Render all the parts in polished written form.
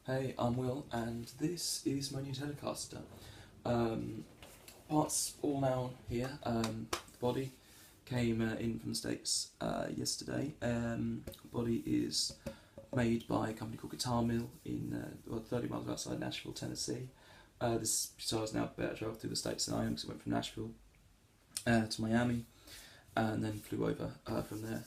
Hey, I'm Will, and this is my new Telecaster. Um, Parts all now here. The body came in from the States yesterday. Body is made by a company called Guitar Mill in 30 miles outside Nashville, Tennessee. This guitar is now better traveled through the States than I am because it went from Nashville to Miami and then flew over from there.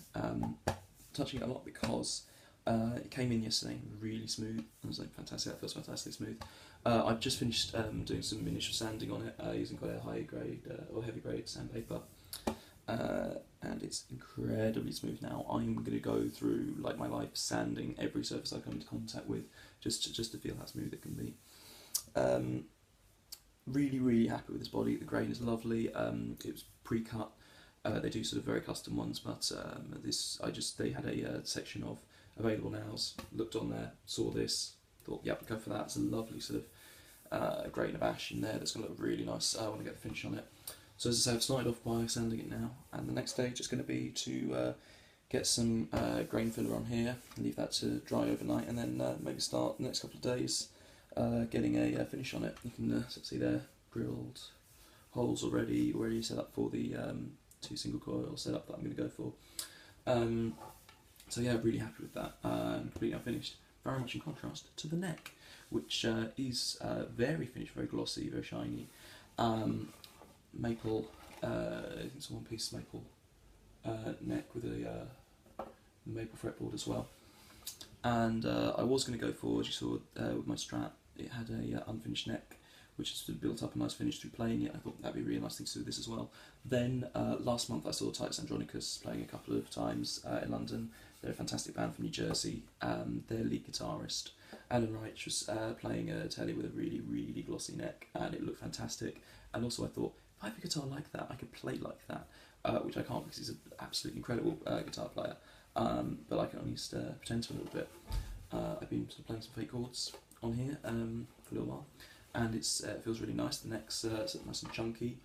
Touching it a lot because it came in yesterday really smooth. It was like fantastic. That feels fantastically smooth. I've just finished doing some initial sanding on it using quite a high grade or heavy grade sandpaper, and it's incredibly smooth now. I'm going to go through like my life sanding every surface I come into contact with just to feel how smooth it can be. Really happy with this body. The grain is lovely. It was pre-cut. They do sort of very custom ones, but they had a section of available nails. Looked on there, saw this, thought, yep, go for that. It's a lovely sort of grain of ash in there that's going to look really nice when I get the finish on it. So as I say, I've started off by sanding it now, and the next stage is going to be to get some grain filler on here, leave that to dry overnight, and then maybe start the next couple of days getting a finish on it. You can see there, drilled holes already set up for the 2 single coil setup that I'm going to go for. So yeah, really happy with that. Completely unfinished. Very much in contrast to the neck, which is very finished, very glossy, very shiny. Maple, it's a one-piece maple neck with a maple fretboard as well. And I was going to go for, as you saw with my Strat, it had a unfinished neck, which has built up a nice finish through playing it. I thought that'd be a really nice thing to do with this as well. Then last month I saw Titus Andronicus playing a couple of times in London. They're a fantastic band from New Jersey. Their lead guitarist, Alan Reich, was playing a telly with a really glossy neck, and it looked fantastic. And also I thought, if I have a guitar like that, I could play like that, which I can't because he's an absolutely incredible guitar player. But I can at least pretend to a little bit. I've been sort of playing some fake chords on here for a little while, and it feels really nice. The neck's sort of nice and chunky,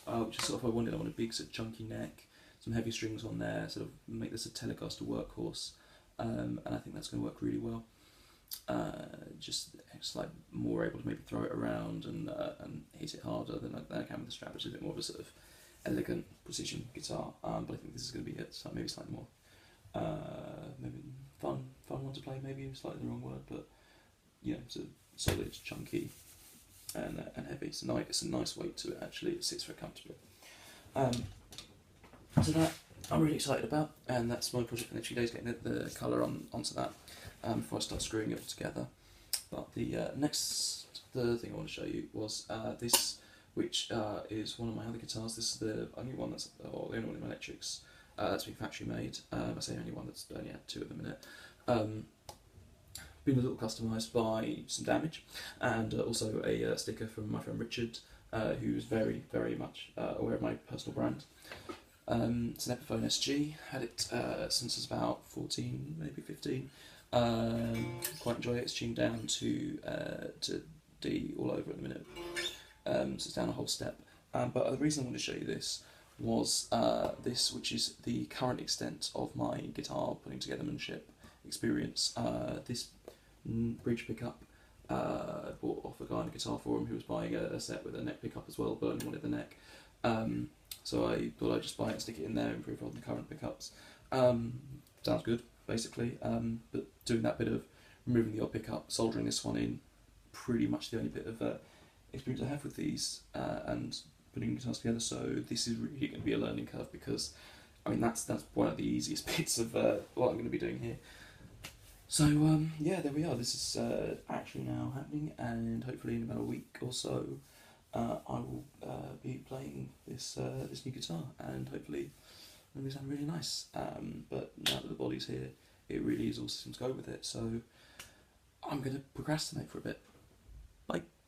which is sort of what I wanted. I want a big sort of chunky neck, some heavy strings on there, sort of make this a Telecaster workhorse, and I think that's going to work really well. Just it's like more able to maybe throw it around and hit it harder than I can with the Strat, which is a bit more of a sort of elegant precision guitar. But I think this is going to be it. So maybe slightly more, maybe fun one to play. Maybe slightly the wrong word, but yeah, sort of solid, chunky, and heavy. It's a nice weight to it. Actually, it sits very comfortably. So that I'm really excited about, and that's my project for the next few days, getting the colour onto that before I start screwing it all together. But the thing I want to show you was this, which is one of my other guitars. This is the only one or the only one in my electrics that's been factory made. I say only one, that's only had 2 at the minute. Been a little customised by some damage, and also a sticker from my friend Richard, who's very much aware of my personal brand. It's an Epiphone SG, had it since I was about 14, maybe 15. Quite enjoy it. It's tuned down to D all over at the minute, so it's down a whole step. But the reason I wanted to show you this was this, which is the current extent of my guitar putting togethermanship experience. This bridge pickup I bought off a guy on a guitar forum who was buying a set with a neck pickup as well, but only wanted the neck. So I thought I'd just buy it and stick it in there, improve on the current pickups. Sounds good, basically, but doing that bit of removing the odd pickup, soldering this one in, pretty much the only bit of experience I have with these, and putting guitars together, so this is really going to be a learning curve, because I mean that's one of the easiest bits of what I'm going to be doing here. So yeah, there we are. This is actually now happening, and hopefully in about a week or so I will be playing this new guitar, and hopefully it'll be sound really nice. But now that the body's here, it really is all systems go with it, so I'm going to procrastinate for a bit. Bye.